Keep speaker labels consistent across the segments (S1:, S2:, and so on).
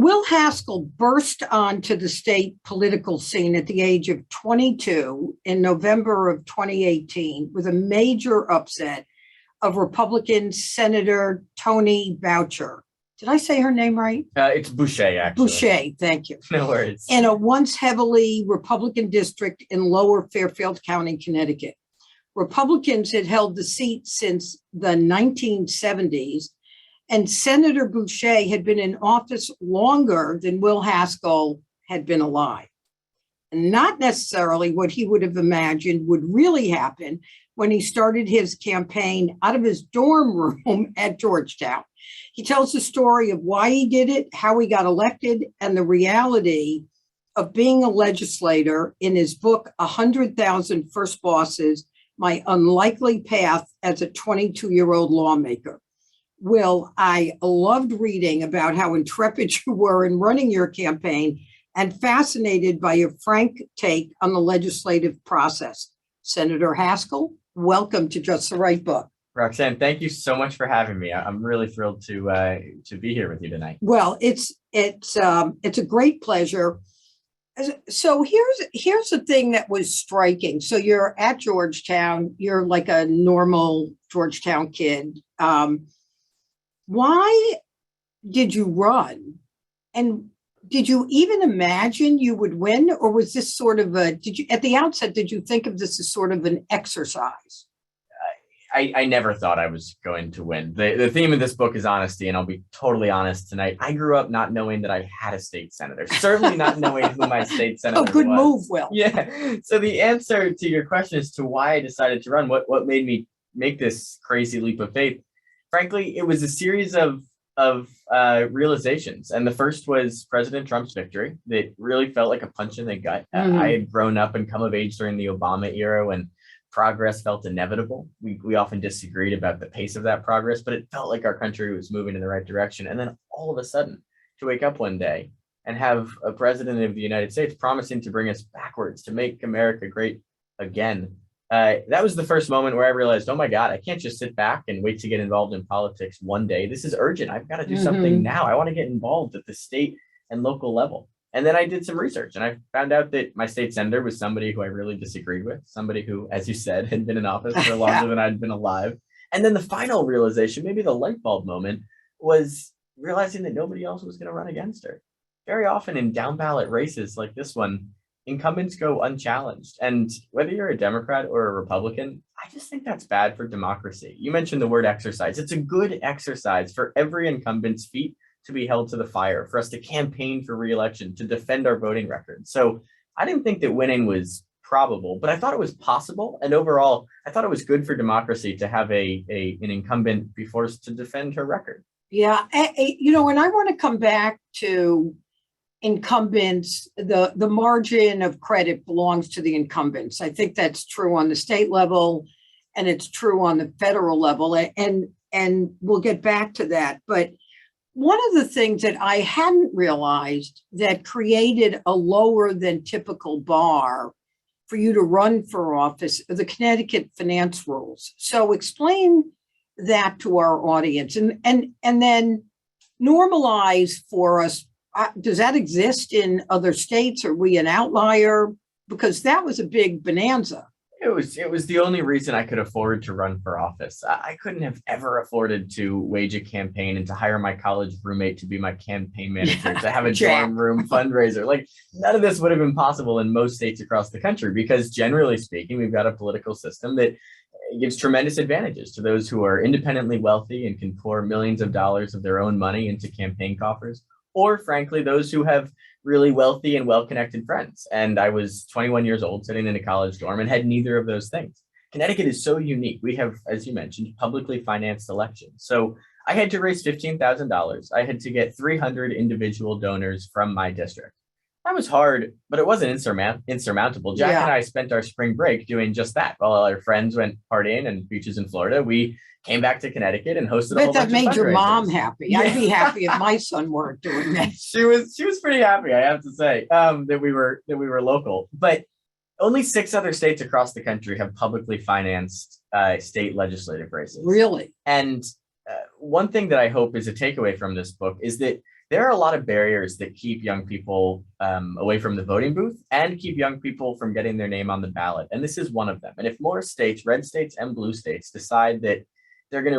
S1: Will Haskell burst onto the state political scene at the age of 22 in November of 2018 with a major upset of Republican Senator Tony Boucher. Did I say her name right?
S2: It's Boucher, actually.
S1: Boucher, thank you.
S2: No worries.
S1: In a once heavily Republican district in lower Fairfield County, Connecticut. Republicans had held the seat since the 1970s, and Senator Boucher had been in office longer than Will Haskell had been alive. And not necessarily what he would have imagined would really happen when he started his campaign out of his dorm room at Georgetown. He tells the story of why he did it, how he got elected, and the reality of being a legislator in his book, 100,000 First Bosses, My Unlikely Path as a 22-year-old Lawmaker. Will, I loved reading about how intrepid you were in running your campaign and fascinated by your frank take on the legislative process. Senator Haskell, welcome to Just the Right Book.
S2: Roxanne, thank you so much for having me. I'm really thrilled to be here with you tonight.
S1: Well, it's a great pleasure. So here's the thing that was striking. So you're at Georgetown. You're like a normal Georgetown kid. Why did you run? And did you even imagine you would win? Or was this sort of at the outset, did you think of this as sort of an exercise?
S2: I never thought I was going to win. The theme of this book is honesty, and I'll be totally honest tonight. I grew up not knowing that I had a state senator, certainly not knowing who my state senator was.
S1: Oh, good move, Will.
S2: Yeah. So the answer to your question as to why I decided to run, what made me make this crazy leap of faith, frankly, it was a series of realizations. And the first was President Trump's victory. That really felt like a punch in the gut. I had grown up and come of age during the Obama era when progress felt inevitable. We often disagreed about the pace of that progress, but it felt like our country was moving in the right direction. And then all of a sudden, to wake up one day and have a president of the United States promising to bring us backwards, to make America great again. That was the first moment where I realized, oh my God, I can't just sit back and wait to get involved in politics one day. This is urgent. I've got to do something now. I want to get involved at the state and local level. And then I did some research and I found out that my state senator was somebody who I really disagreed with, somebody who, as you said, had been in office for longer than I'd been alive. And then the final realization, maybe the light bulb moment, was realizing that nobody else was going to run against her. Very often in down ballot races like this one, incumbents go unchallenged. And whether you're a Democrat or a Republican, I just think that's bad for democracy. You mentioned the word exercise. It's a good exercise for every incumbent's feet to be held to the fire, for us to campaign for re-election, to defend our voting record. So I didn't think that winning was probable, but I thought it was possible. And overall, I thought it was good for democracy to have an incumbent be forced to defend her record.
S1: Yeah. And I want to come back to incumbents. The margin of credit belongs to the incumbents. I think that's true on the state level and it's true on the federal level. And we'll get back to that. But one of the things that I hadn't realized that created a lower than typical bar for you to run for office are the Connecticut finance rules. So explain that to our audience and then normalize for us. Does that exist in other states? Are we an outlier? Because that was a big bonanza.
S2: It was the only reason I could afford to run for office. I couldn't have ever afforded to wage a campaign and to hire my college roommate to be my campaign manager, to have a dorm room fundraiser. Like none of this would have been possible in most states across the country, because generally speaking, we've got a political system that gives tremendous advantages to those who are independently wealthy and can pour millions of dollars of their own money into campaign coffers, or frankly, those who have really wealthy and well-connected friends. And I was 21 years old, sitting in a college dorm, and had neither of those things. Connecticut is so unique. We have, as you mentioned, publicly financed elections. So I had to raise $15,000. I had to get 300 individual donors from my district. That was hard, but it wasn't insurmountable. Jack and I spent our spring break doing just that. While our friends went partying and beaches in Florida, we came back to Connecticut and hosted a whole bunch of fundraisers.
S1: That made your mom happy. Yeah. I'd be happy if my son weren't doing that.
S2: She was pretty happy, I have to say, that we were local. But only 6 other states across the country have publicly financed state legislative races.
S1: Really?
S2: And one thing that I hope is a takeaway from this book is that there are a lot of barriers that keep young people away from the voting booth and keep young people from getting their name on the ballot. And this is one of them. And if more states, red states and blue states, decide that they're going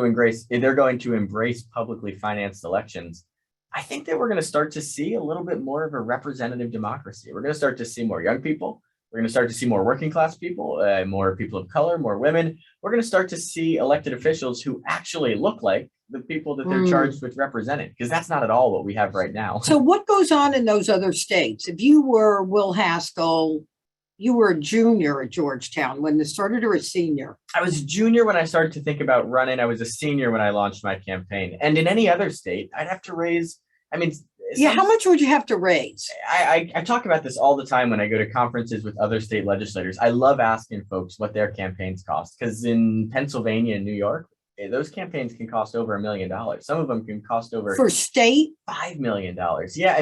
S2: to embrace publicly financed elections, I think that we're going to start to see a little bit more of a representative democracy. We're going to start to see more young people. We're going to start to see more working class people, more people of color, more women. We're going to start to see elected officials who actually look like the people that they're charged with representing, because that's not at all what we have right now.
S1: So what goes on in those other states? If you were Will Haskell, you were a junior at Georgetown when this started, or a senior?
S2: I was a junior when I started to think about running. I was a senior when I launched my campaign. And in any other state, I'd have to raise,
S1: how much would you have to raise?
S2: I talk about this all the time when I go to conferences with other state legislators. I love asking folks what their campaigns cost, because in Pennsylvania and New York, those campaigns can cost over $1 million. Some of them can cost over
S1: for state
S2: $5 million. Yeah,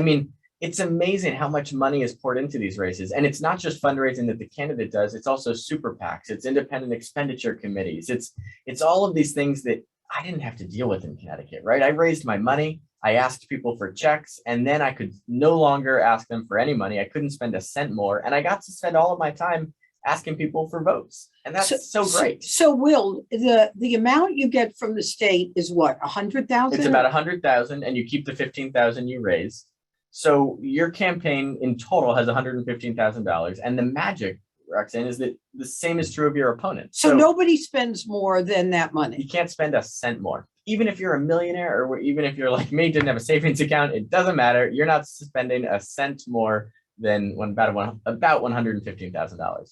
S2: it's amazing how much money is poured into these races. And it's not just fundraising that the candidate does, it's also super PACs, it's independent expenditure committees. It's all of these things that I didn't have to deal with in Connecticut, right? I raised my money, I asked people for checks, and then I could no longer ask them for any money. I couldn't spend a cent more. And I got to spend all of my time asking people for votes. And that's so great.
S1: So Will, the amount you get from the state is what, 100,000?
S2: It's about 100,000, and you keep the 15,000 you raise. So your campaign in total has $115,000. And the magic, Roxanne, is that the same is true of your opponent.
S1: So nobody spends more than that money.
S2: You can't spend a cent more. Even if you're a millionaire, or even if you're like me, didn't have a savings account, it doesn't matter. You're not spending a cent more than about $115,000.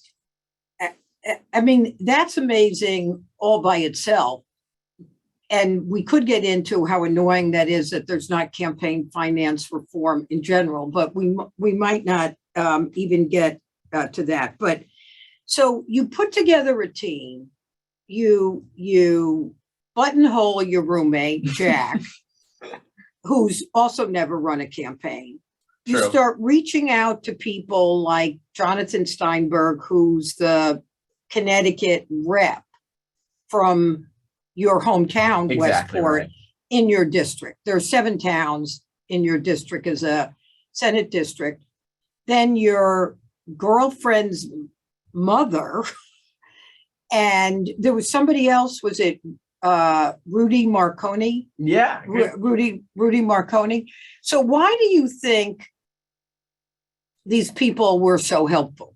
S1: That's amazing all by itself. And we could get into how annoying that is that there's not campaign finance reform in general, but we might not even get to that. But so you put together a team, you buttonhole your roommate, Jack, who's also never run a campaign. You
S2: True.
S1: Start reaching out to people like Jonathan Steinberg, who's the Connecticut rep from your hometown,
S2: Exactly
S1: Westport,
S2: right.
S1: In your district. There are 7 towns in your district as a Senate district. Then your girlfriend's mother, and there was somebody else, was it Rudy Marconi?
S2: Yeah.
S1: Rudy Marconi. So why do you think these people were so helpful?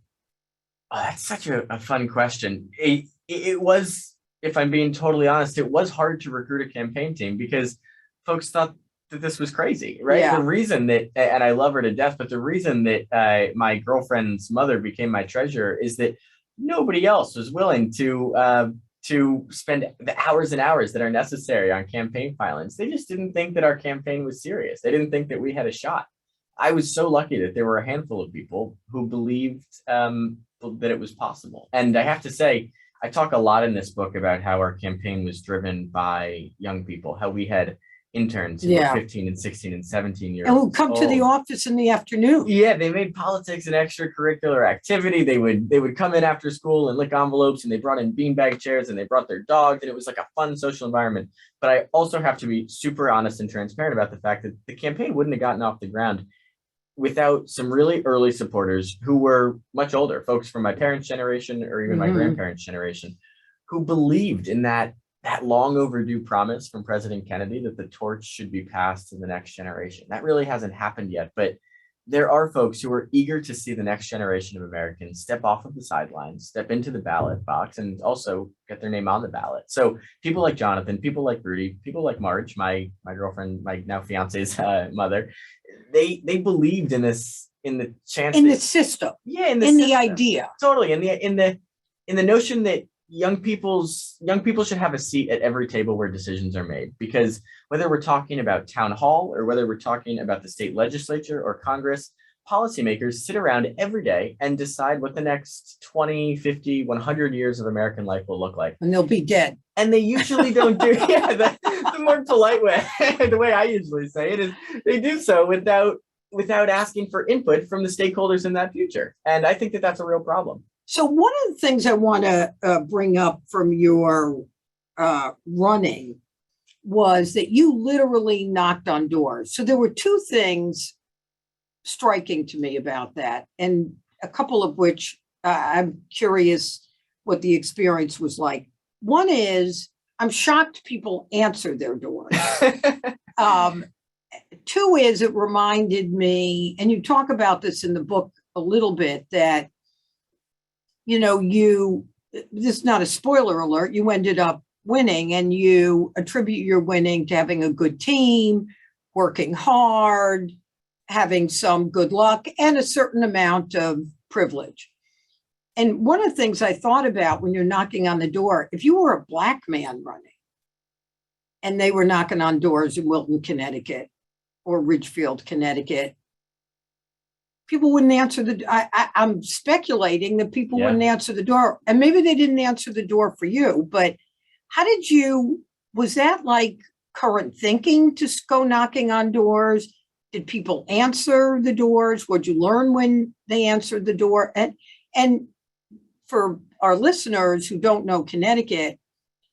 S2: Oh, that's such a fun question. It was, if I'm being totally honest, it was hard to recruit a campaign team because folks thought that this was crazy, right?
S1: Yeah.
S2: The reason that, and I love her to death, but the reason that my girlfriend's mother became my treasurer is that nobody else was willing to spend the hours and hours that are necessary on campaign filings. They just didn't think that our campaign was serious. They didn't think that we had a shot. I was so lucky that there were a handful of people who believed that it was possible. And I have to say, I talk a lot in this book about how our campaign was driven by young people, how we had interns who were 15 and 16 and 17 years old.
S1: And who come to the office in the afternoon.
S2: Yeah, they made politics an extracurricular activity. They would come in after school and lick envelopes, and they brought in beanbag chairs, and they brought their dogs, and it was like a fun social environment. But I also have to be super honest and transparent about the fact that the campaign wouldn't have gotten off the ground without some really early supporters who were much older, folks from my parents' generation or even my grandparents' generation, who believed in that long overdue promise from President Kennedy that the torch should be passed to the next generation. That really hasn't happened yet, but there are folks who are eager to see the next generation of Americans step off of the sidelines, step into the ballot box, and also get their name on the ballot. So people like Jonathan, people like Rudy, people like Marge, my girlfriend, my now fiance's mother, they believed in this, in the chance,
S1: in the system,
S2: in
S1: the idea,
S2: totally, in the notion that young people should have a seat at every table where decisions are made. Because whether we're talking about town hall or whether we're talking about the state legislature or Congress, policymakers sit around every day and decide what the next 20, 50, 100 years of American life will look like.
S1: And they'll be dead.
S2: And they usually don't do the more polite way, the way I usually say it is they do so without asking for input from the stakeholders in that future. And I think that that's a real problem.
S1: So one of the things I want to bring up from your running was that you literally knocked on doors. So there were two things striking to me about that, and a couple of which I'm curious what the experience was like. One is, I'm shocked people answer their doors. Two is, it reminded me, and you talk about this in the book a little bit, that, you know, this is not a spoiler alert, you ended up winning, and you attribute your winning to having a good team, working hard, having some good luck, and a certain amount of privilege. And one of the things I thought about when you're knocking on the door, if you were a Black man running and they were knocking on doors in Wilton, Connecticut, or Ridgefield, Connecticut, people wouldn't answer I'm speculating that people wouldn't answer the door. And maybe they didn't answer the door for you, but was that like current thinking to go knocking on doors? Did people answer the doors? What'd you learn when they answered the door? And for our listeners who don't know Connecticut,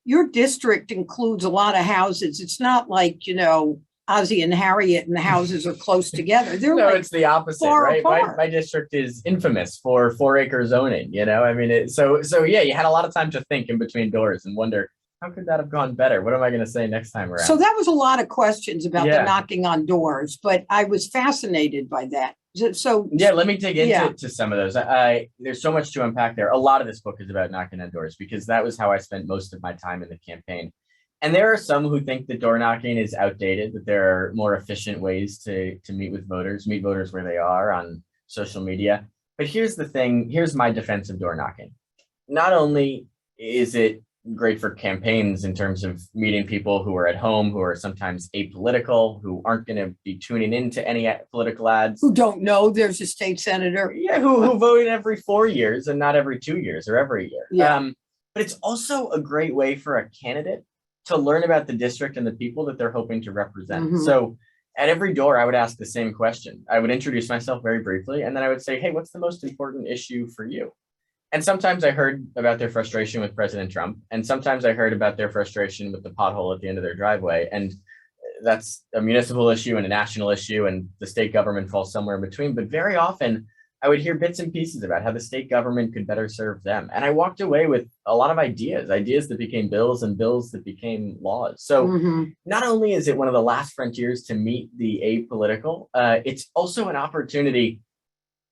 S1: your district includes a lot of houses. It's not like, you know, Ozzie and Harriet and the houses are close together. They're
S2: no,
S1: like
S2: it's the opposite, right? My district is infamous for 4-acre zoning, you know? I mean, so yeah, you had a lot of time to think in between doors and wonder, how could that have gone better? What am I going to say next time around?
S1: So that was a lot of questions about the knocking on doors, but I was fascinated by that. So
S2: yeah, let me dig into some of those. There's so much to unpack there. A lot of this book is about knocking on doors because that was how I spent most of my time in the campaign. And there are some who think that door knocking is outdated, that there are more efficient ways to meet voters where they are on social media. But here's the thing, here's my defense of door knocking. Not only is it great for campaigns in terms of meeting people who are at home, who are sometimes apolitical, who aren't going to be tuning into any political ads.
S1: Who don't know there's a state senator.
S2: Yeah, who voted every 4 years and not every 2 years or every year.
S1: Yeah.
S2: But it's also a great way for a candidate to learn about the district and the people that they're hoping to represent. Mm-hmm. So at every door, I would ask the same question. I would introduce myself very briefly, and then I would say, hey, what's the most important issue for you? And sometimes I heard about their frustration with President Trump, and sometimes I heard about their frustration with the pothole at the end of their driveway. And that's a municipal issue and a national issue, and the state government falls somewhere in between. But very often, I would hear bits and pieces about how the state government could better serve them. And I walked away with a lot of ideas that became bills and bills that became laws. So not only is it one of the last frontiers to meet the apolitical, it's also an opportunity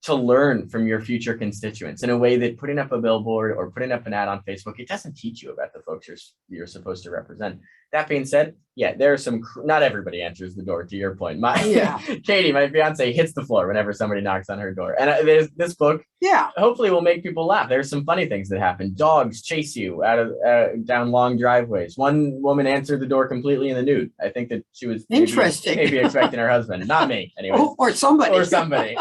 S2: to learn from your future constituents in a way that putting up a billboard or putting up an ad on Facebook, it doesn't teach you about the folks you're supposed to represent. That being said, yeah, there are some, not everybody answers the door, to your point. Katie, my fiance, hits the floor whenever somebody knocks on her door. And there's this book, hopefully will make people laugh. There's some funny things that happen. Dogs chase you out of down long driveways. One woman answered the door completely in the nude. I think that she was maybe expecting her husband, not me, anyway.
S1: Or somebody.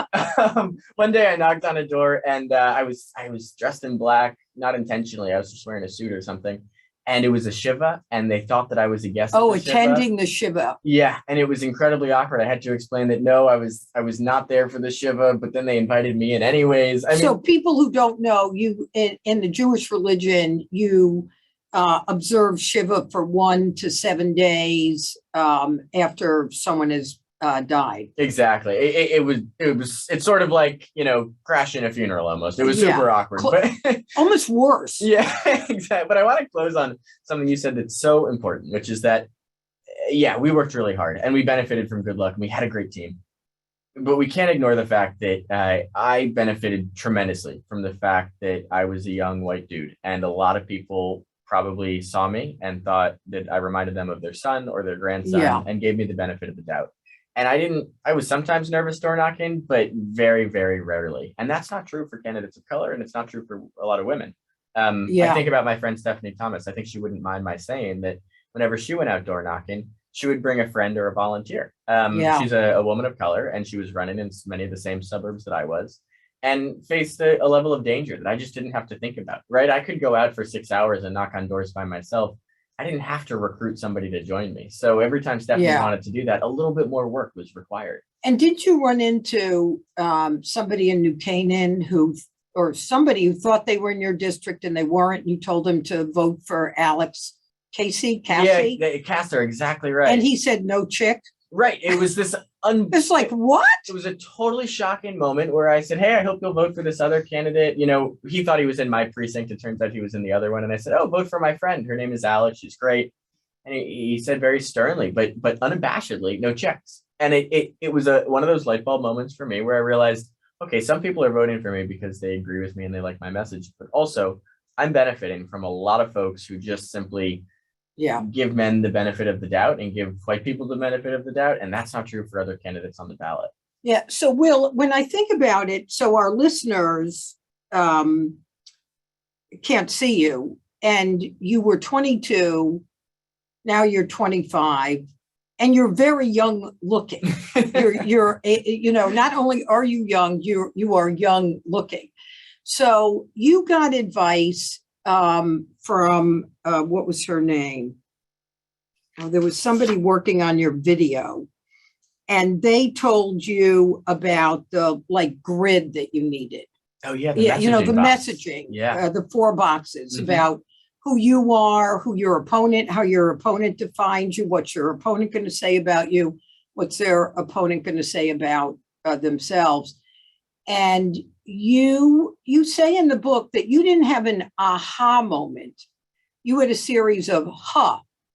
S2: One day I knocked on a door and I was dressed in black, not intentionally. I was just wearing a suit or something. And it was a Shiva, and they thought that I was a guest.
S1: Oh, attending the Shiva.
S2: Yeah, and it was incredibly awkward. I had to explain that no, I was not there for the Shiva, but then they invited me in anyways.
S1: So people who don't know, you in the Jewish religion, you observe Shiva for 1 to 7 days after someone has died.
S2: Exactly. It's sort of like, you know, crashing a funeral almost. It was super awkward, but
S1: almost worse.
S2: Yeah, exactly. But I want to close on something you said that's so important, which is that, we worked really hard and we benefited from good luck and we had a great team. But we can't ignore the fact that I benefited tremendously from the fact that I was a young white dude, and a lot of people probably saw me and thought that I reminded them of their son or their grandson and gave me the benefit of the doubt. And I was sometimes nervous door knocking, but very, very rarely. And that's not true for candidates of color, and it's not true for a lot of women. I think about my friend Stephanie Thomas. I think she wouldn't mind my saying that whenever she went out door knocking, she would bring a friend or a volunteer. She's a woman of color, and she was running in many of the same suburbs that I was, and faced a level of danger that I just didn't have to think about, right? I could go out for 6 hours and knock on doors by myself. I didn't have to recruit somebody to join me. So every time Stephanie wanted to do that, a little bit more work was required.
S1: And did you run into somebody in New Canaan or somebody who thought they were in your district and they weren't, and you told them to vote for Alex Casey,
S2: Yeah, Castor, exactly right.
S1: and he said no chick.
S2: Right. It was this
S1: It's like, what?
S2: It was a totally shocking moment where I said, hey, I hope you'll vote for this other candidate. You know, he thought he was in my precinct. It turns out he was in the other one. And I said, oh, vote for my friend. Her name is Alex. She's great. And he said very sternly, but unabashedly, no checks. And it was one of those light bulb moments for me where I realized, okay, some people are voting for me because they agree with me and they like my message, but also I'm benefiting from a lot of folks who just simply give men the benefit of the doubt and give white people the benefit of the doubt. And that's not true for other candidates on the ballot.
S1: Yeah. So, Will, when I think about it, so our listeners can't see you, and you were 22, now you're 25, and you're very young looking. you're not only are you young, you are young looking. So you got advice from what was her name? There was somebody working on your video, and they told you about the grid that you needed.
S2: Oh yeah,
S1: the messaging.
S2: Yeah,
S1: the 4 boxes about who you are, who your opponent, how your opponent defines you, what's your opponent going to say about you, what's their opponent going to say about themselves. And you say in the book that you didn't have an aha moment. You had a series of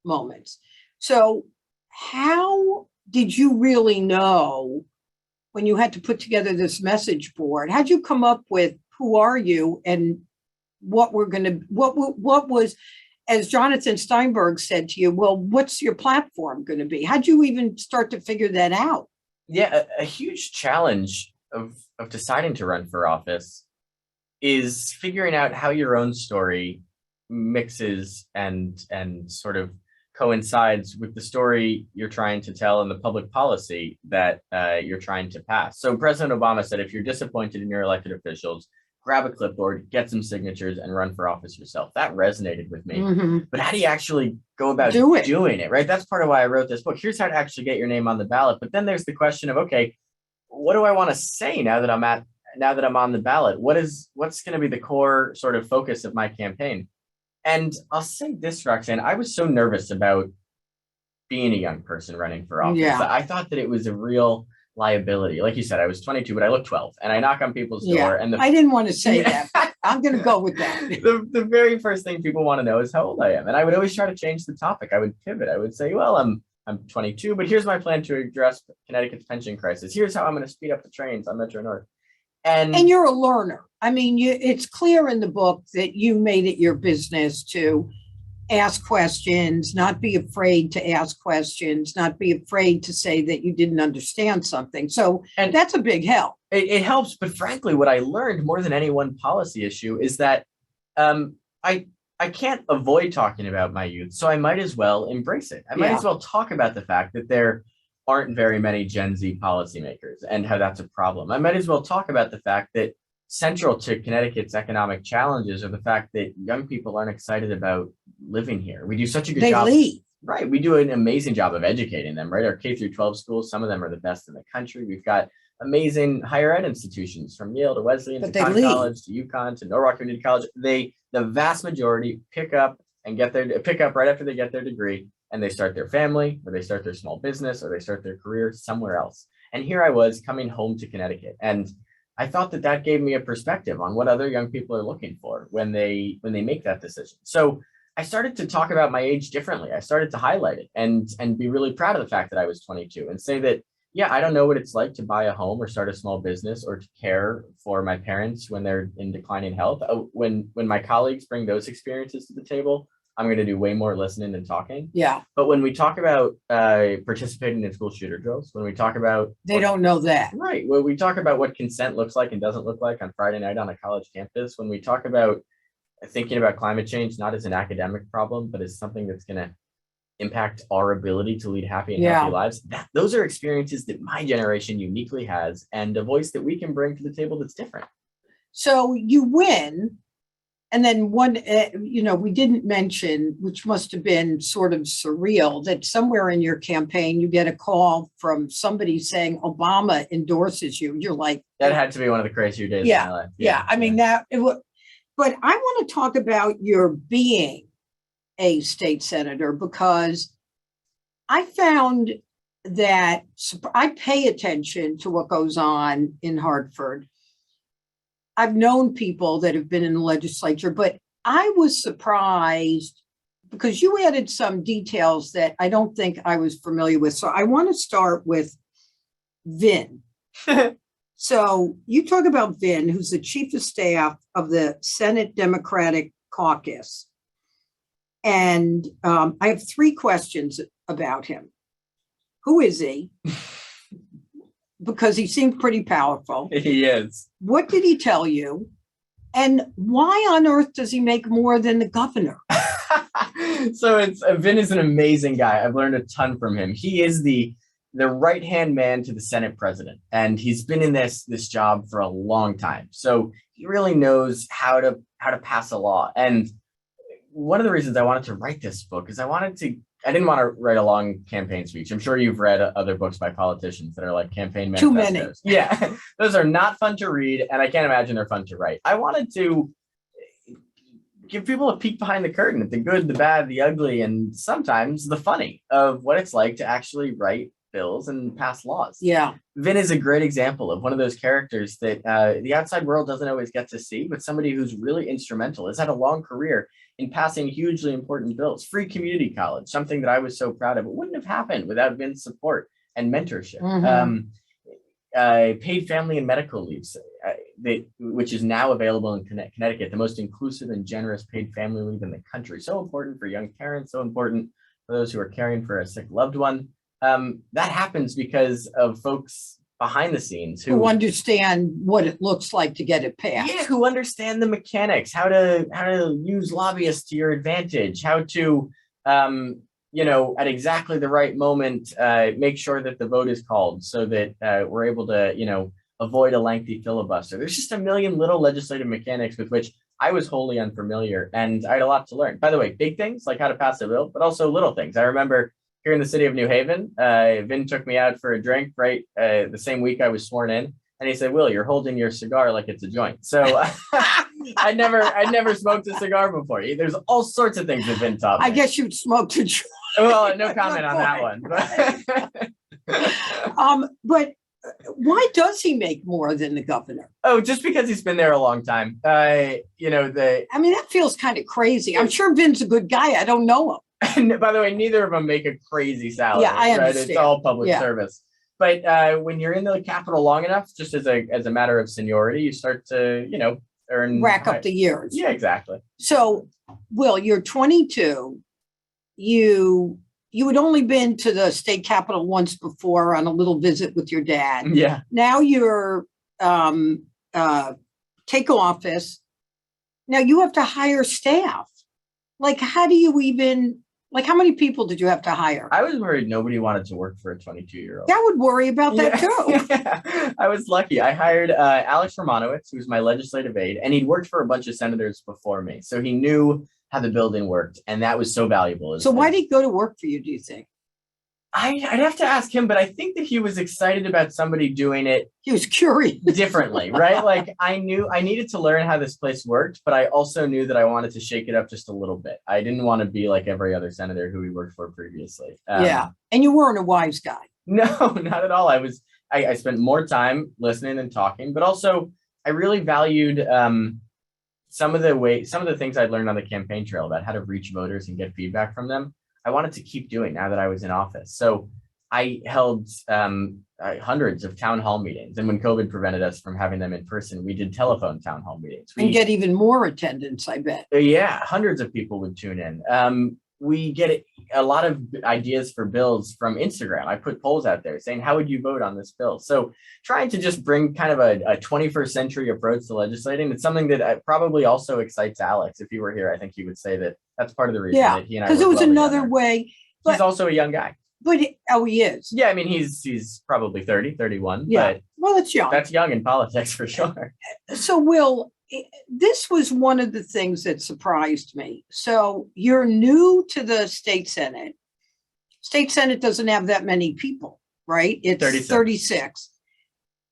S1: moments. So how did you really know when you had to put together this message board? How'd you come up with who are you and what was, as Jonathan Steinberg said to you, well, what's your platform going to be? How'd you even start to figure that out?
S2: Yeah, a huge challenge of deciding to run for office is figuring out how your own story mixes and sort of coincides with the story you're trying to tell and the public policy that you're trying to pass. So President Obama said, if you're disappointed in your elected officials, grab a clipboard, get some signatures, and run for office yourself. That resonated with me. But how do you actually go about doing it, right? That's part of why I wrote this book. Here's how to actually get your name on the ballot. But then there's the question of, okay, what do I want to say now that I'm on the ballot? What's going to be the core sort of focus of my campaign? And I'll say this, Roxanne, I was so nervous about being a young person running for office.
S1: Yeah.
S2: I thought that it was a real liability. Like you said, I was 22, but I look 12, and I knock on people's door. And
S1: I didn't want to say that, but I'm going to go with that.
S2: The very first thing people want to know is how old I am. And I would always try to change the topic. I would pivot. I would say, well, I'm 22, but here's my plan to address Connecticut's pension crisis. Here's how I'm going to speed up the trains on Metro North. And
S1: you're a learner. I mean, it's clear in the book that you made it your business to ask questions, not be afraid to ask questions, not be afraid to say that you didn't understand something. So that's a big help.
S2: It helps. But frankly, what I learned more than any one policy issue is that I can't avoid talking about my youth. So I might as well embrace it. I might as well talk about the fact that there aren't very many Gen Z policymakers and how that's a problem. I might as well talk about the fact that central to Connecticut's economic challenges are the fact that young people aren't excited about living here. We do such a good job.
S1: They leave.
S2: Right. We do an amazing job of educating them, right? Our K through 12 schools, some of them are the best in the country. We've got amazing higher ed institutions from Yale to Wesleyan to Conn College to UConn to Norwalk Community College. The vast majority pick up right after they get their degree, and they start their family, or they start their small business, or they start their career somewhere else. And here I was coming home to Connecticut, and I thought that gave me a perspective on what other young people are looking for when they make that decision. So I started to talk about my age differently. I started to highlight it and be really proud of the fact that I was 22 and say that, yeah, I don't know what it's like to buy a home or start a small business or to care for my parents when they're in declining health. When my colleagues bring those experiences to the table, I'm going to do way more listening than talking.
S1: Yeah.
S2: But when we talk about participating in school shooter drills, when we talk about...
S1: They don't know that.
S2: Right. When we talk about what consent looks like and doesn't look like on Friday night on a college campus, when we talk about thinking about climate change, not as an academic problem, but as something that's going to impact our ability to lead happy and healthy lives, those are experiences that my generation uniquely has and a voice that we can bring to the table that's different.
S1: So you win. And then we didn't mention, which must have been sort of surreal, that somewhere in your campaign, you get a call from somebody saying Obama endorses you. You're like,
S2: that had to be one of the crazier days of my life.
S1: Yeah. I mean, but I want to talk about your being a state senator because I found that I pay attention to what goes on in Hartford. I've known people that have been in the legislature, but I was surprised because you added some details that I don't think I was familiar with. So I want to start with Vin. So you talk about Vin, who's the chief of staff of the Senate Democratic Caucus. And I have 3 questions about him. Who is he? Because he seemed pretty powerful.
S2: He is.
S1: What did he tell you? And why on earth does he make more than the governor?
S2: So Vin is an amazing guy. I've learned a ton from him. He is the right-hand man to the Senate president, and he's been in this job for a long time. So he really knows how to pass a law. And one of the reasons I wanted to write this book is I didn't want to write a long campaign speech. I'm sure you've read other books by politicians that are like campaign manifestos.
S1: Too many.
S2: Yeah, those are not fun to read, and I can't imagine they're fun to write. I wanted to give people a peek behind the curtain at the good, the bad, the ugly, and sometimes the funny of what it's like to actually write bills and pass laws.
S1: Yeah.
S2: Vin is a great example of one of those characters that the outside world doesn't always get to see, but somebody who's really instrumental, has had a long career in passing hugely important bills. Free community college, something that I was so proud of. It wouldn't have happened without Vin's support and mentorship.
S1: Mhm.
S2: Paid family and medical leaves, which is now available in Connecticut, the most inclusive and generous paid family leave in the country. So important for young parents, so important for those who are caring for a sick loved one. That happens because of folks behind the scenes
S1: Who understand what it looks like to get it passed.
S2: Yeah, who understand the mechanics, how to use lobbyists to your advantage, how to at exactly the right moment make sure that the vote is called so that we're able to avoid a lengthy filibuster. There's just a million little legislative mechanics with which I was wholly unfamiliar, and I had a lot to learn. By the way, big things like how to pass a bill, but also little things. I remember here in the city of New Haven, Vin took me out for a drink right the same week I was sworn in, and he said, "Will, you're holding your cigar like it's a joint." So I'd never smoked a cigar before. There's all sorts of things that Vin taught me.
S1: I guess you'd smoked a joint.
S2: Well, no comment on that one.
S1: But why does he make more than the governor?
S2: Oh, just because he's been there a long time. I mean,
S1: that feels kind of crazy. I'm sure Vin's a good guy. I don't know him.
S2: And by the way, neither of them make a crazy salary.
S1: Yeah, I understand.
S2: Right? It's all public service. But when you're in the Capitol long enough, just as a matter of seniority, you start to,
S1: rack up the years.
S2: Yeah, exactly.
S1: So, Will, you're 22. You had only been to the state capitol once before on a little visit with your dad.
S2: Yeah.
S1: Now you're take office. Now you have to hire staff. Like, how do you even? Like, how many people did you have to hire?
S2: I was worried nobody wanted to work for a 22-year-old.
S1: I would worry about that too.
S2: Yeah. I was lucky. I hired Alex Romanowitz, who's my legislative aide, and he'd worked for a bunch of senators before me. So he knew how the building worked, and that was so valuable.
S1: So why did he go to work for you, do you think?
S2: I'd have to ask him, but I think that he was excited about somebody doing it.
S1: He was curious.
S2: Differently, right? Like, I knew I needed to learn how this place worked, but I also knew that I wanted to shake it up just a little bit. I didn't want to be like every other senator who we worked for previously.
S1: Yeah. And you weren't a wise guy.
S2: No, not at all. I spent more time listening and talking, but also I really valued some of the things I'd learned on the campaign trail about how to reach voters and get feedback from them. I wanted to keep doing now that I was in office. So I held hundreds of town hall meetings. And when COVID prevented us from having them in person, we did telephone town hall meetings.
S1: And get even more attendance, I bet.
S2: Yeah, hundreds of people would tune in. We get a lot of ideas for bills from Instagram. I put polls out there saying, how would you vote on this bill? So trying to just bring kind of a 21st century approach to legislating. It's something that probably also excites Alex. If he were here, I think he would say that that's part of the reason that he and I
S1: because it was another way.
S2: But he's also a young guy.
S1: But he is.
S2: Yeah, I mean, he's probably 30, 31.
S1: Yeah,
S2: but
S1: well, that's young.
S2: That's young in politics for sure.
S1: So, Will, this was one of the things that surprised me. So you're new to the state Senate. State Senate doesn't have that many people, right? It's 36.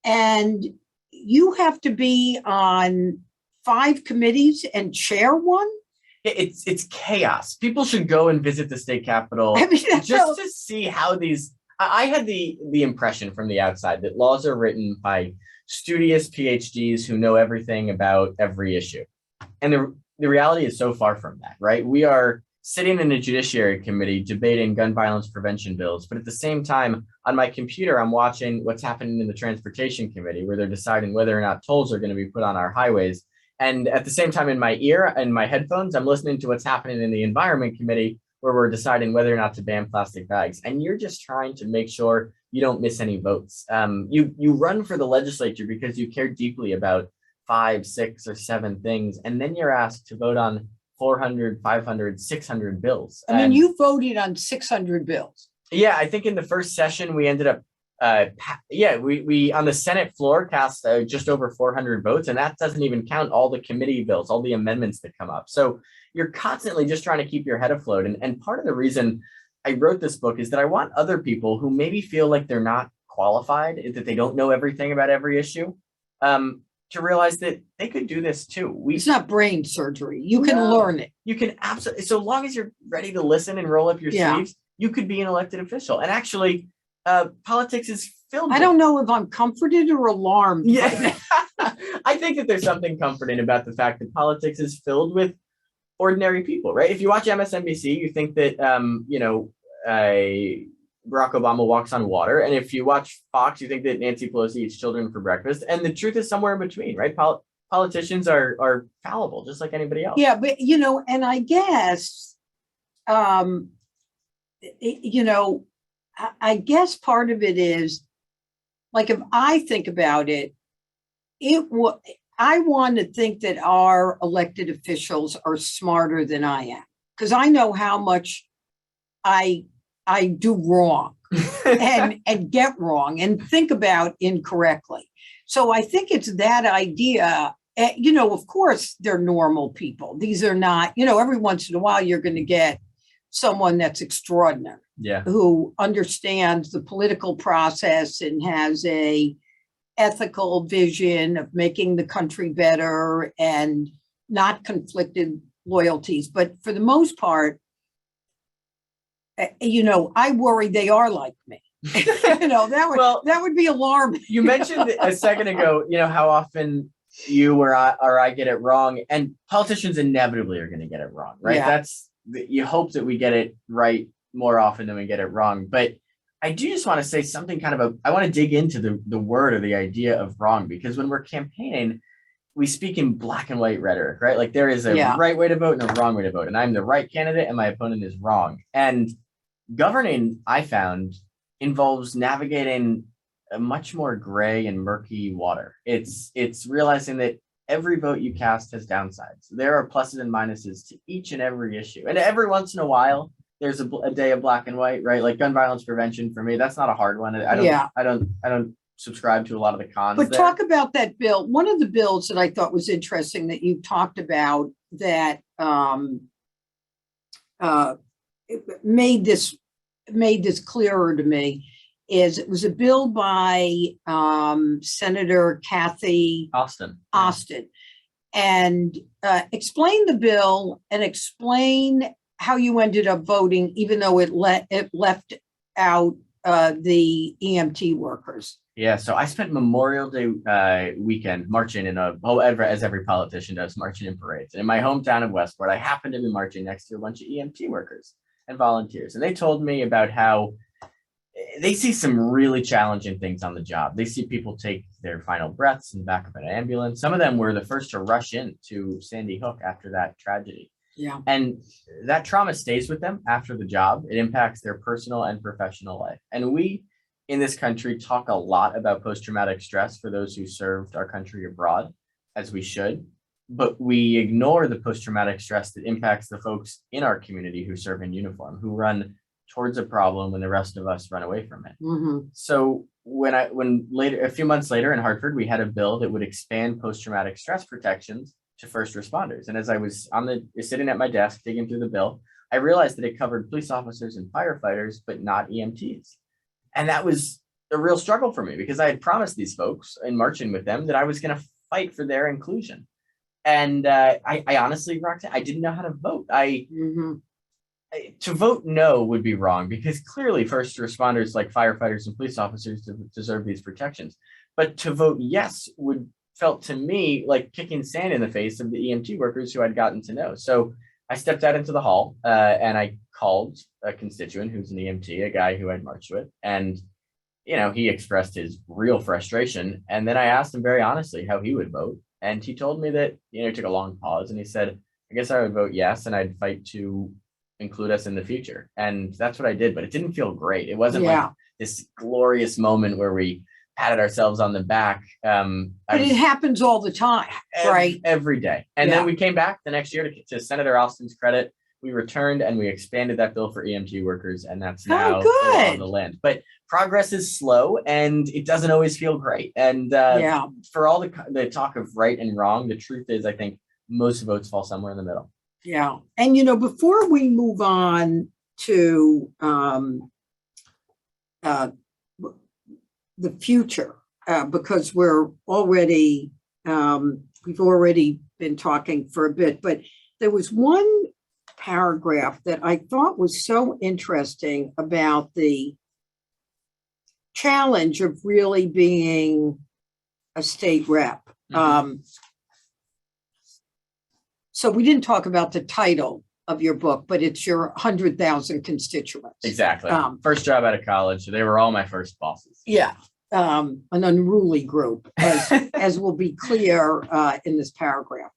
S1: And you have to be on 5 committees and chair one?
S2: It's chaos. People should go and visit the state capitol
S1: I mean,
S2: just to see how these. I had the impression from the outside that laws are written by studious PhDs who know everything about every issue, and the reality is so far from that. Right? We are sitting in a judiciary committee debating gun violence prevention bills, but at the same time, on my computer, I'm watching what's happening in the transportation committee, where they're deciding whether or not tolls are going to be put on our highways. And at the same time, in my ear and my headphones, I'm listening to what's happening in the environment committee, where we're deciding whether or not to ban plastic bags. And you're just trying to make sure you don't miss any votes. You run for the legislature because you care deeply about 5, 6, or 7 things, and then you're asked to vote on 400, 500, 600 bills.
S1: I mean, you voted on 600 bills.
S2: Yeah, I think in the first session we ended up we on the Senate floor cast just over 400 votes, and that doesn't even count all the committee bills, all the amendments that come up. So you're constantly just trying to keep your head afloat. And part of the reason I wrote this book is that I want other people who maybe feel like they're not qualified, that they don't know everything about every issue, to realize that they could do this too.
S1: It's not brain surgery. You can learn it.
S2: You can absolutely, so long as you're ready to listen and roll up your sleeves, you could be an elected official. And actually, politics is filled.
S1: I don't know if I'm comforted or alarmed.
S2: Yeah, I think that there's something comforting about the fact that politics is filled with ordinary people, right? If you watch MSNBC, you think that Barack Obama walks on water, and if you watch Fox, you think that Nancy Pelosi eats children for breakfast. And the truth is somewhere in between, right? Politicians are fallible, just like anybody else.
S1: Yeah, but and I guess, I guess part of it is, like, if I think about it, I want to think that our elected officials are smarter than I am, because I know how much I do wrong and get wrong and think about incorrectly. So I think it's that idea. Of course, they're normal people. These are not, every once in a while you're going to get someone that's extraordinary, who understands the political process and has a ethical vision of making the country better and not conflicted loyalties. But for the most part, I worry they are like me. That would be alarming.
S2: You mentioned a second ago, how often you or I get it wrong, and politicians inevitably are going to get it wrong, right?
S1: Yeah.
S2: You hope that we get it right more often than we get it wrong. But I do just want to say something I want to dig into the word or the idea of wrong, because when we're campaigning, we speak in black and white rhetoric, right? Like there is a right way to vote and a wrong way to vote, and I'm the right candidate and my opponent is wrong. And governing, I found, involves navigating a much more gray and murky water. It's realizing that every vote you cast has downsides. There are pluses and minuses to each and every issue. And every once in a while, there's a day of black and white, right? Like gun violence prevention for me, that's not a hard one. I don't subscribe to a lot of the cons.
S1: But talk about that bill. One of the bills that I thought was interesting that you talked about that made this clearer to me is it was a bill by Senator Kathy
S2: Austin.
S1: And explain the bill and explain how you ended up voting, even though it left out the EMT workers.
S2: Yeah, so I spent Memorial Day weekend marching as every politician does, marching in parades. And in my hometown of Westport, I happened to be marching next to a bunch of EMT workers and volunteers. And they told me about how they see some really challenging things on the job. They see people take their final breaths in the back of an ambulance. Some of them were the first to rush into Sandy Hook after that tragedy.
S1: Yeah.
S2: And that trauma stays with them after the job. It impacts their personal and professional life. And we in this country talk a lot about post-traumatic stress for those who served our country abroad, as we should. But we ignore the post-traumatic stress that impacts the folks in our community who serve in uniform, who run towards a problem when the rest of us run away from it.
S1: Mm-hmm.
S2: So a few months later in Hartford, we had a bill that would expand post-traumatic stress protections to first responders. And as I was sitting at my desk digging through the bill, I realized that it covered police officers and firefighters, but not EMTs. And that was a real struggle for me because I had promised these folks in marching with them that I was going to fight for their inclusion. And I honestly, Roxanne, I didn't know how to vote. To vote no would be wrong because clearly first responders like firefighters and police officers deserve these protections. But to vote yes would felt to me like kicking sand in the face of the EMT workers who I'd gotten to know. So I stepped out into the hall and I called a constituent who's an EMT, a guy who I'd marched with, and he expressed his real frustration. And then I asked him very honestly how he would vote, and he told me that he took a long pause and he said, "I guess I would vote yes, and I'd fight to include us in the future." And that's what I did, but it didn't feel great. It wasn't like this glorious moment where we patted ourselves on the back.
S1: But it happens all the time, right?
S2: Every day. And then we came back the next year to Senator Austin's credit. We returned and we expanded that bill for EMT workers, and that's now on the land. But progress is slow and it doesn't always feel great. And for all the talk of right and wrong, the truth is, I think most votes fall somewhere in the middle.
S1: Yeah. And, before we move on to the future, because we've already been talking for a bit, but there was one paragraph that I thought was so interesting about the challenge of really being a state rep. So we didn't talk about the title of your book, but it's your 100,000 constituents.
S2: Exactly. First job out of college. So they were all my first bosses.
S1: Yeah. An unruly group, as will be clear in this paragraph.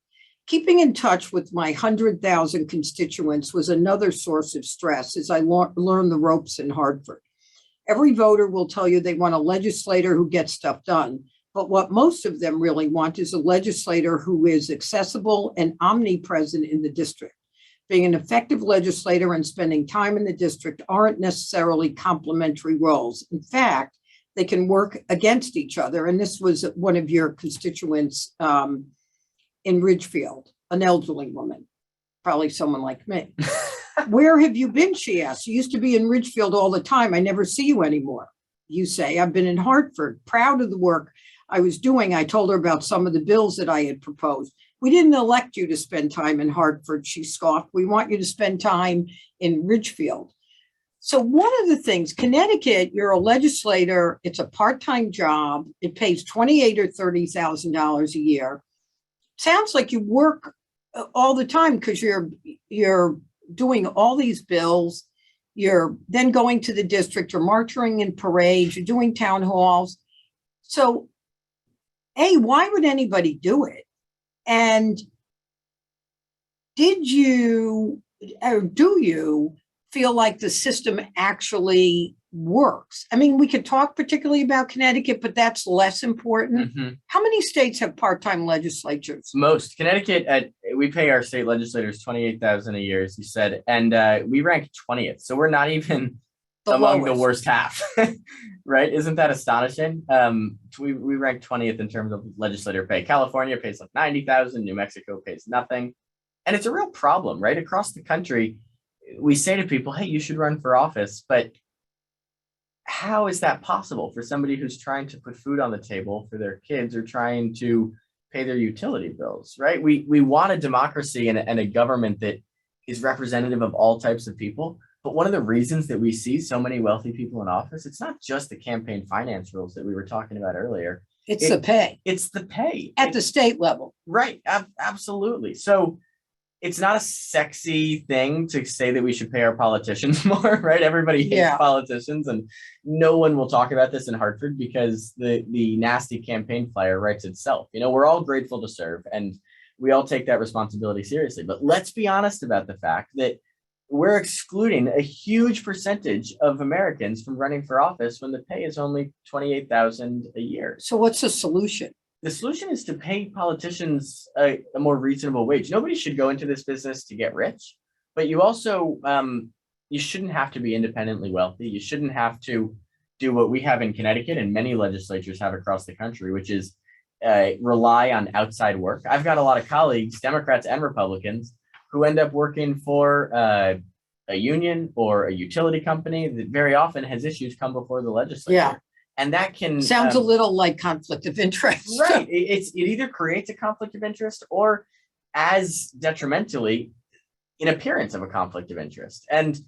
S1: Keeping in touch with my 100,000 constituents was another source of stress as I learned the ropes in Hartford. Every voter will tell you they want a legislator who gets stuff done, but what most of them really want is a legislator who is accessible and omnipresent in the district. Being an effective legislator and spending time in the district aren't necessarily complementary roles. In fact, they can work against each other. And this was one of your constituents in Ridgefield, an elderly woman, probably someone like me. "Where have you been?" she asked. "You used to be in Ridgefield all the time. I never see you anymore." You say, "I've been in Hartford, proud of the work I was doing." I told her about some of the bills that I had proposed. "We didn't elect you to spend time in Hartford," she scoffed. "We want you to spend time in Ridgefield." So one of the things, Connecticut, you're a legislator, it's a part-time job, it pays $28,000 or $30,000 a year. Sounds like you work all the time because you're doing all these bills. You're then going to the district, you're marching in parades, you're doing town halls. So, why would anybody do it? And did you, or do you feel like the system actually works? I mean, we could talk particularly about Connecticut, but that's less important. How many states have part-time legislatures?
S2: Most. Connecticut, we pay our state legislators $28,000 a year, as you said, and we rank 20th. So we're not even among the worst half, right? Isn't that astonishing? We rank 20th in terms of legislator pay. California pays like $90,000. New Mexico pays nothing. And it's a real problem, right? Across the country, we say to people, "Hey, you should run for office," but how is that possible for somebody who's trying to put food on the table for their kids or trying to pay their utility bills, right? We want a democracy and a government that is representative of all types of people. But one of the reasons that we see so many wealthy people in office, it's not just the campaign finance rules that we were talking about earlier.
S1: It's the pay.
S2: It's the pay.
S1: At the state level.
S2: Right. Absolutely. So it's not a sexy thing to say that we should pay our politicians more, right? Everybody hates politicians, and no one will talk about this in Hartford because the nasty campaign flyer writes itself. We're all grateful to serve, and we all take that responsibility seriously. But let's be honest about the fact that we're excluding a huge percentage of Americans from running for office when the pay is only $28,000 a year.
S1: So what's the solution?
S2: The solution is to pay politicians a more reasonable wage. Nobody should go into this business to get rich, but you also, you shouldn't have to be independently wealthy. You shouldn't have to do what we have in Connecticut and many legislatures have across the country, which is rely on outside work. I've got a lot of colleagues, Democrats and Republicans, who end up working for a union or a utility company that very often has issues come before the legislature.
S1: Yeah.
S2: And that can
S1: sounds a little like conflict of interest.
S2: Right. It either creates a conflict of interest or as detrimentally in appearance of a conflict of interest. And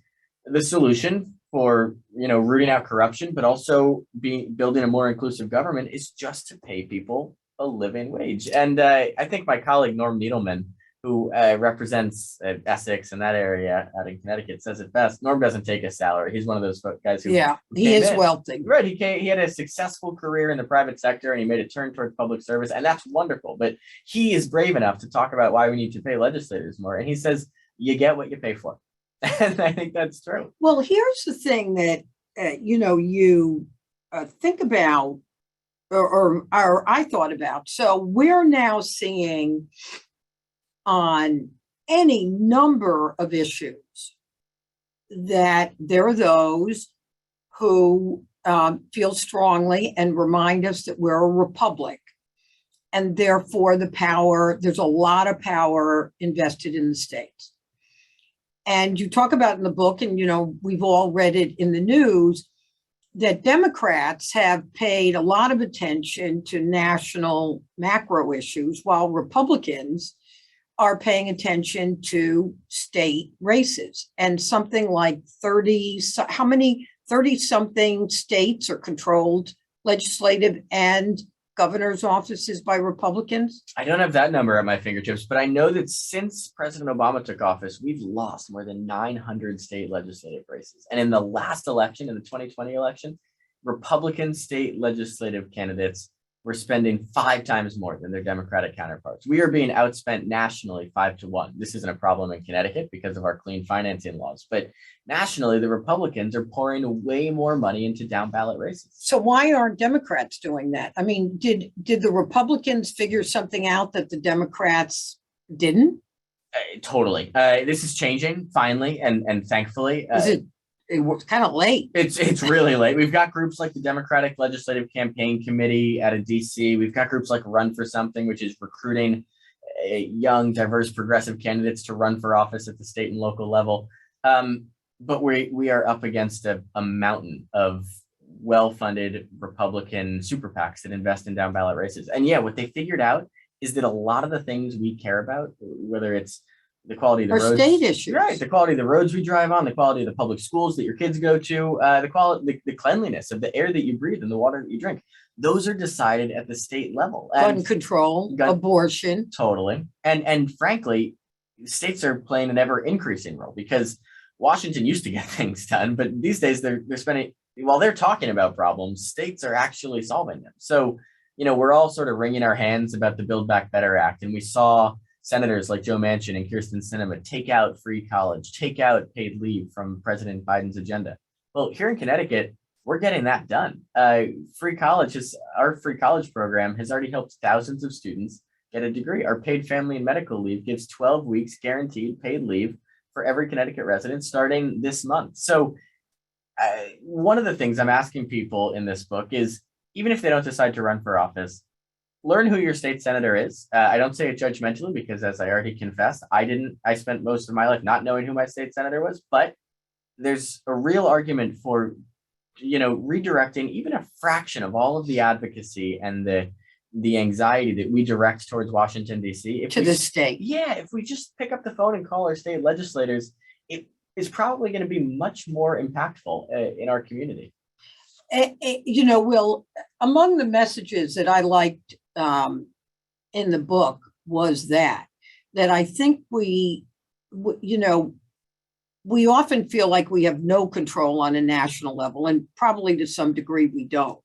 S2: the solution for, rooting out corruption, but also building a more inclusive government is just to pay people a living wage. And I think my colleague Norm Needleman, who represents Essex and that area out in Connecticut, says it best. Norm doesn't take a salary. He's one of those guys who
S1: he is wealthy.
S2: Right. He had a successful career in the private sector and he made a turn towards public service. And that's wonderful. But he is brave enough to talk about why we need to pay legislators more. And he says, you get what you pay for. And I think that's true.
S1: Well, here's the thing that, you think about or I thought about. So we're now seeing on any number of issues that there are those who feel strongly and remind us that we're a republic. And therefore there's a lot of power invested in the states. And you talk about in the book, and, we've all read it in the news, that Democrats have paid a lot of attention to national macro issues, while Republicans are paying attention to state races. And something like 30 something states are controlled legislative and governor's offices by Republicans?
S2: I don't have that number at my fingertips, but I know that since President Obama took office, we've lost more than 900 state legislative races. And in the last election, in the 2020 election, Republican state legislative candidates were spending 5 times more than their Democratic counterparts. We are being outspent nationally 5-1. This isn't a problem in Connecticut because of our clean financing laws, but nationally, the Republicans are pouring way more money into down ballot races.
S1: So why aren't Democrats doing that? I mean, did the Republicans figure something out that the Democrats didn't?
S2: Totally. This is changing finally, and thankfully.
S1: It was kind of late.
S2: It's really late. We've got groups like the Democratic Legislative Campaign Committee out of DC. We've got groups like Run for Something, which is recruiting young, diverse, progressive candidates to run for office at the state and local level. But we are up against a mountain of well-funded Republican super PACs that invest in down ballot races. And yeah, what they figured out is that a lot of the things we care about, whether it's the quality of the roads,
S1: state issues,
S2: right? The quality of the roads we drive on, the quality of the public schools that your kids go to, the cleanliness of the air that you breathe and the water that you drink. Those are decided at the state level.
S1: Gun control, abortion,
S2: totally. And frankly, states are playing an ever increasing role because Washington used to get things done, but these days they're spending, while they're talking about problems, states are actually solving them. So we're all sort of wringing our hands about the Build Back Better Act, and we saw senators like Joe Manchin and Kyrsten Sinema take out free college, take out paid leave from President Biden's agenda. Well, here in Connecticut, we're getting that done. Our free college program has already helped thousands of students get a degree. Our paid family and medical leave gives 12 weeks guaranteed paid leave for every Connecticut resident starting this month. So one of the things I'm asking people in this book is, even if they don't decide to run for office, learn who your state senator is. I don't say it judgmentally because, as I already confessed, I spent most of my life not knowing who my state senator was, but there's a real argument for, redirecting even a fraction of all of the advocacy and the anxiety that we direct towards Washington, D.C.
S1: To the state. Yeah,
S2: if we just pick up the phone and call our state legislators, it is probably going to be much more impactful in our community.
S1: Will, among the messages that I liked in the book was that I think we often feel like we have no control on a national level, and probably to some degree we don't.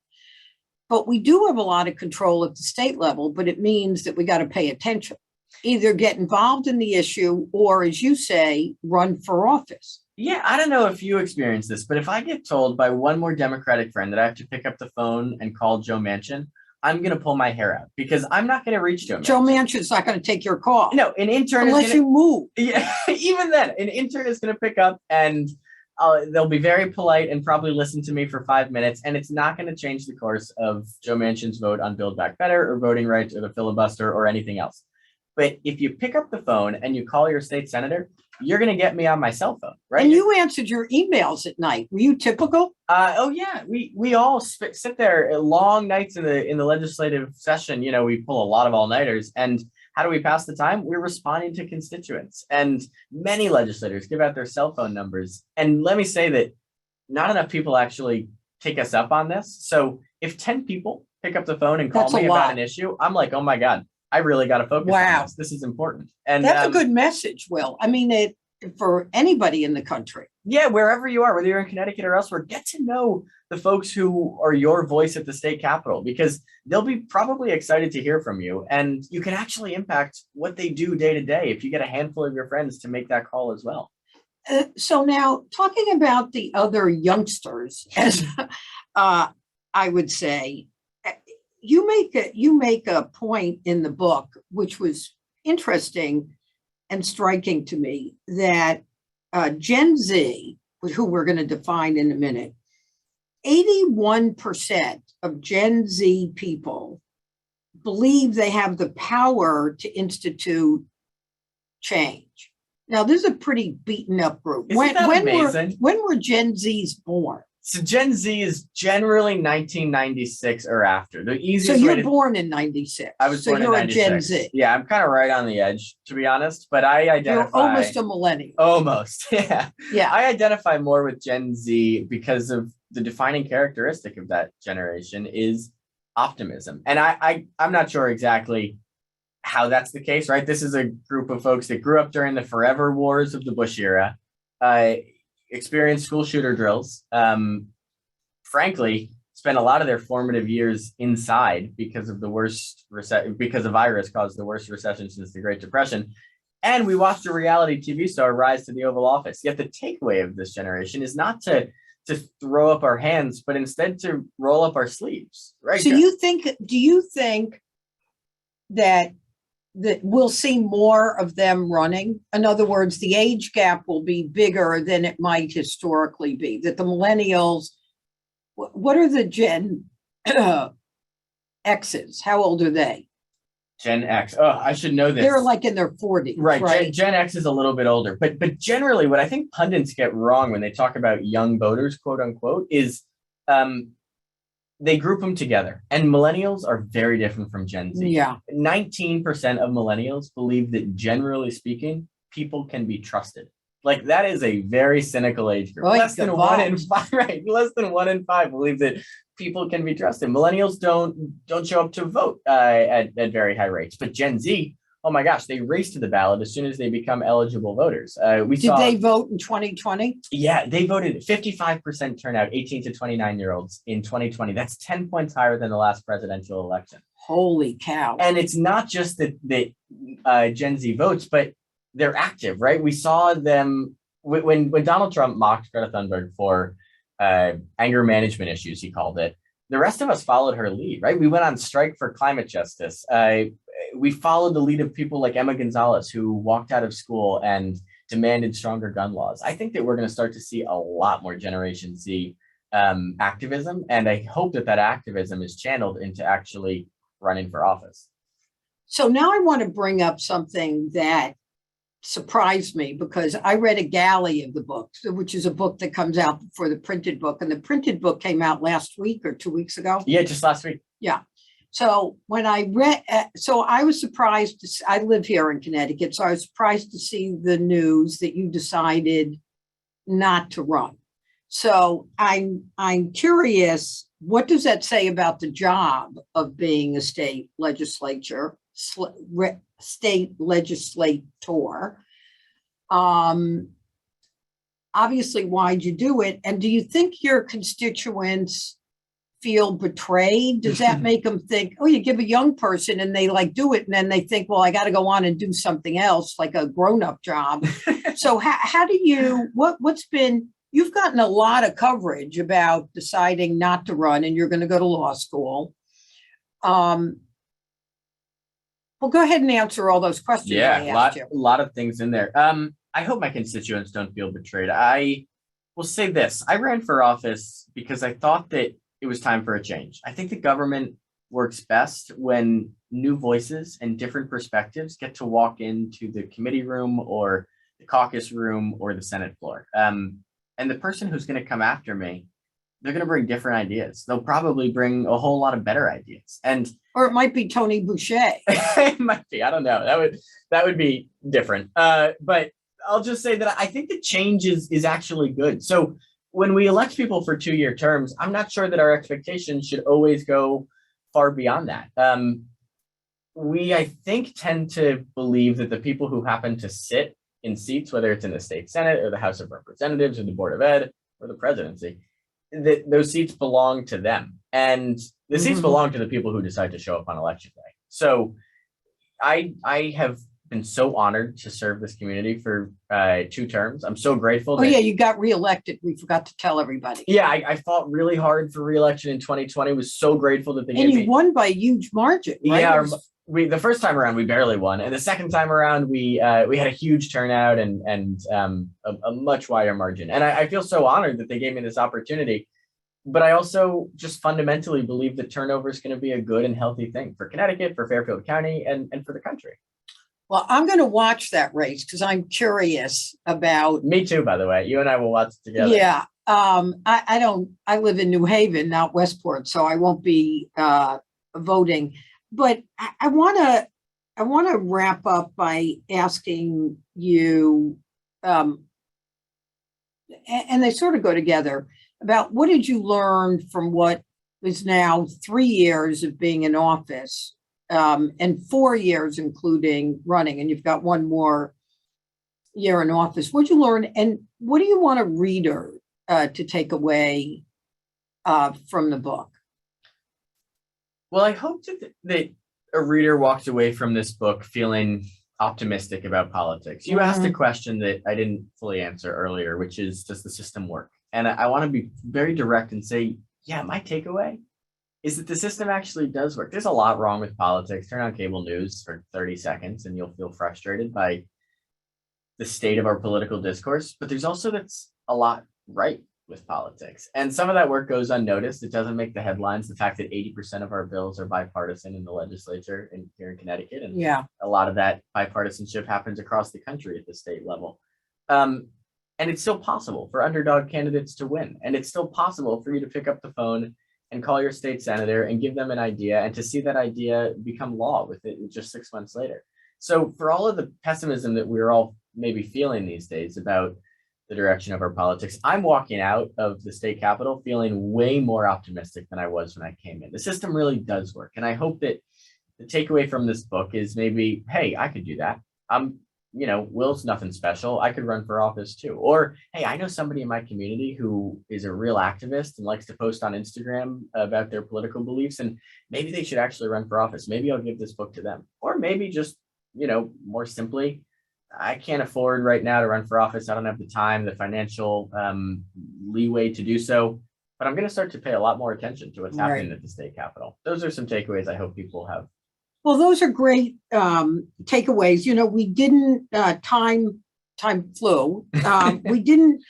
S1: But we do have a lot of control at the state level, but it means that we got to pay attention, either get involved in the issue or, as you say, run for office.
S2: Yeah, I don't know if you experience this, but if I get told by one more Democratic friend that I have to pick up the phone and call Joe Manchin, I'm going to pull my hair out because I'm not going to reach Joe Manchin.
S1: Joe Manchin's not going to take your call.
S2: No, an intern
S1: unless you move.
S2: Yeah, even then, an intern is going to pick up and they'll be very polite and probably listen to me for 5 minutes, and it's not going to change the course of Joe Manchin's vote on Build Back Better or voting rights or the filibuster or anything else. But if you pick up the phone and you call your state senator, you're going to get me on my cell phone, right?
S1: And you answered your emails at night. Were you typical?
S2: Oh yeah, we all sit there long nights in the legislative session. We pull a lot of all-nighters and how do we pass the time? We're responding to constituents. And many legislators give out their cell phone numbers. And let me say that not enough people actually take us up on this. So if 10 people pick up the phone and call
S1: That's a
S2: me about
S1: lot.
S2: an issue, I'm like, oh my God, I really got to focus on
S1: Wow.
S2: this. This is important. And
S1: That's a good message, Will. I mean, for anybody in the country.
S2: yeah, wherever you are, whether you're in Connecticut or elsewhere, get to know the folks who are your voice at the state capitol, because they'll be probably excited to hear from you, and you can actually impact what they do day to day if you get a handful of your friends to make that call as well.
S1: So now, talking about the other youngsters, as I would say, you make a point in the book, which was interesting and striking to me, that Gen Z, who we're going to define in a minute, 81% of Gen Z people believe they have the power to institute change. Now, this is a pretty beaten up group.
S2: Isn't that amazing?
S1: When were Gen Zs born?
S2: So Gen Z is generally 1996 or after. The easiest
S1: So
S2: way
S1: you're born in 96.
S2: I was born in
S1: you're
S2: 96.
S1: a Gen Z.
S2: Yeah, I'm kind of right on the edge, to be honest, but I identify.
S1: You're almost a millennial.
S2: Almost, yeah.
S1: Yeah.
S2: I identify more with Gen Z because of the defining characteristic of that generation is optimism. And I'm not sure exactly how that's the case, right? This is a group of folks that grew up during the forever wars of the Bush era, experienced school shooter drills, frankly, spent a lot of their formative years inside because of the worst because a virus caused the worst recession since the Great Depression. And we watched a reality TV star rise to the Oval Office. Yet the takeaway of this generation is not to throw up our hands, but instead to roll up our sleeves, right?
S1: So do you think that we'll see more of them running? In other words, the age gap will be bigger than it might historically be, that the millennials, what are the Gen X's? How old are they?
S2: Gen X. Oh, I should know this.
S1: They're like in their 40s.
S2: Right. Gen X is a little bit older. But generally, what I think pundits get wrong when they talk about young voters, quote unquote, is they group them together. And millennials are very different from Gen Z.
S1: Yeah.
S2: 19% of millennials believe that, generally speaking, people can be trusted. Like, that is a very cynical age group.
S1: Like
S2: less than 1 in 5, right? Less than 1 in 5 believe that people can be trusted. Millennials don't show up to vote at very high rates. But Gen Z, oh my gosh, they race to the ballot as soon as they become eligible voters.
S1: Did they vote in 2020?
S2: Yeah, they voted 55% turnout, 18 to 29-year-olds in 2020. That's 10 points higher than the last presidential election.
S1: Holy cow.
S2: And it's not just that Gen Z votes, but they're active, right? We saw them when Donald Trump mocked Greta Thunberg for anger management issues, he called it. The rest of us followed her lead, right? We went on strike for climate justice. We followed the lead of people like Emma Gonzalez, who walked out of school and demanded stronger gun laws. I think that we're going to start to see a lot more Generation Z activism, and I hope that activism is channeled into actually running for office.
S1: So now I want to bring up something that surprised me, because I read a galley of the book, which is a book that comes out before the printed book, and the printed book came out last week or 2 weeks ago.
S2: Yeah, just last week.
S1: Yeah. So when I read, so I was surprised I live here in Connecticut, so I was surprised to see the news that you decided not to run. So I'm curious, what does that say about the job of being a state legislator? Obviously, why'd you do it? And do you think your constituents feel betrayed? Does that make them think, oh, you give a young person and they like do it, and then they think, well, I got to go on and do something else, like a grown-up job? So how do you, what's been, you've gotten a lot of coverage about deciding not to run and you're going to go to law school. Well, go ahead and answer all those questions.
S2: Yeah,
S1: a
S2: lot of things in there. I hope my constituents don't feel betrayed. I will say this. I ran for office because I thought that it was time for a change. I think the government works best when new voices and different perspectives get to walk into the committee room or the caucus room or the Senate floor. And the person who's going to come after me they're going to bring different ideas. They'll probably bring a whole lot of better ideas. And
S1: or it might be Tony Boucher.
S2: it might be, I don't know. That would be different. But I'll just say that I think the change is actually good. So when we elect people for 2-year terms, I'm not sure that our expectations should always go far beyond that. We, I think, tend to believe that the people who happen to sit in seats, whether it's in the state Senate or the House of Representatives or the Board of Ed or the presidency, that those seats belong to them. And the seats belong to the people who decide to show up on election day. So I have been so honored to serve this community for 2 terms. I'm so grateful.
S1: Oh, yeah, you got reelected. We forgot to tell everybody.
S2: Yeah, I fought really hard for reelection in 2020. Was so grateful that they gave me.
S1: And you won by a huge margin, right?
S2: Yeah, the first time around we barely won, and the second time around we had a huge turnout and a much wider margin. And I feel so honored that they gave me this opportunity. But I also just fundamentally believe that turnover is going to be a good and healthy thing for Connecticut, for Fairfield County, and for the country.
S1: Well, I'm going to watch that race because I'm curious about.
S2: Me too, by the way. You and I will watch it together.
S1: Yeah. I live in New Haven, not Westport, so I won't be voting. But I want to wrap up by asking you, and they sort of go together, about what did you learn from what is now 3 years of being in office, and 4 years, including running, and you've got 1 more year in office. What did you learn, and what do you want a reader to take away from the book?
S2: Well, I hope that a reader walked away from this book feeling optimistic about politics. You asked a question that I didn't fully answer earlier, which is, does the system work? And I want to be very direct and say, yeah, my takeaway is that the system actually does work. There's a lot wrong with politics. Turn on cable news for 30 seconds and you'll feel frustrated by the state of our political discourse. But there's also that's a lot right with politics. And some of that work goes unnoticed. It doesn't make the headlines. The fact that 80% of our bills are bipartisan in the legislature here in Connecticut. And a lot of that bipartisanship happens across the country at the state level. And it's still possible for underdog candidates to win. And it's still possible for you to pick up the phone and call your state senator and give them an idea and to see that idea become law with it just 6 months later. So for all of the pessimism that we're all maybe feeling these days about the direction of our politics, I'm walking out of the state capitol feeling way more optimistic than I was when I came in. The system really does work. And I hope that the takeaway from this book is maybe, hey, I could do that. Will's nothing special. I could run for office too. Or, hey, I know somebody in my community who is a real activist and likes to post on Instagram about their political beliefs, and maybe they should actually run for office. Maybe I'll give this book to them. Or maybe just, more simply, I can't afford right now to run for office. I don't have the time, the financial leeway to do so, but I'm going to start to pay a lot more attention to what's happening at the state capitol. Those are some takeaways I hope people have.
S1: Well, those are great takeaways. We didn't, time flew. We didn't,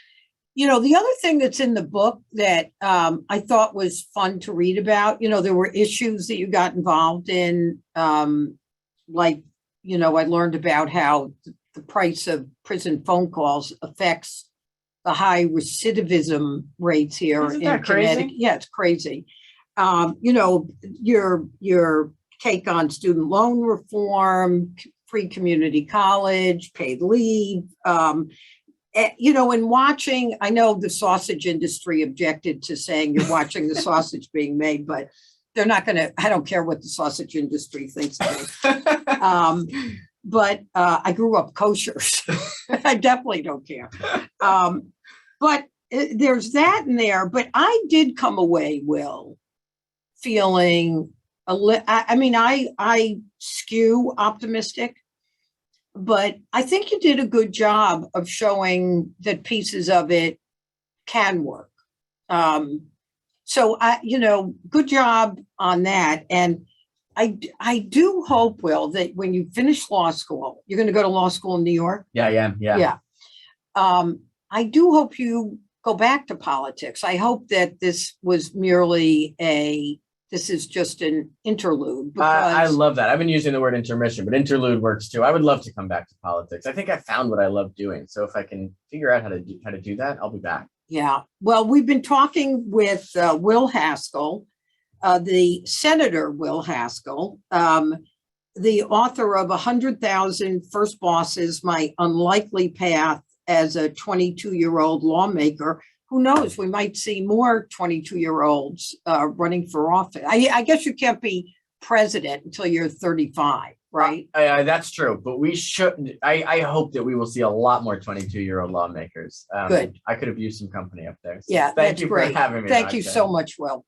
S1: the other thing that's in the book that I thought was fun to read about, there were issues that you got involved in, I learned about how the price of prison phone calls affects the high recidivism rates here in Connecticut. Yeah, it's crazy. Your take on student loan reform, free community college, paid leave. In watching, I know the sausage industry objected to saying you're watching the sausage being made, but they're not going to, I don't care what the sausage industry thinks of me. But I grew up kosher. I definitely don't care. But there's that in there. But I did come away, Will, feeling I skew optimistic, but I think you did a good job of showing that pieces of it can work. So good job on that. And I do hope, Will, that when you finish law school, you're going to go to law school in New York.
S2: Yeah, I am. Yeah.
S1: I do hope you go back to politics. I hope that this was merely this is just an interlude.
S2: I love that. I've been using the word intermission, but interlude works too. I would love to come back to politics. I think I found what I love doing. So if I can figure out how to do that, I'll be back.
S1: Yeah, well, we've been talking with Will Haskell, the Senator Will Haskell, the author of 100,000 First Bosses, My Unlikely Path as a 22-year-old lawmaker. Who knows, we might see more 22-year-olds running for office. I guess you can't be president until you're 35, right?
S2: That's true, but we should. I hope that we will see a lot more 22-year-old lawmakers.
S1: Good.
S2: I could have used some company up there. So
S1: Yeah,
S2: thank
S1: that's
S2: you
S1: great.
S2: for having me.
S1: Thank you
S2: Roxanne.
S1: so much, Will.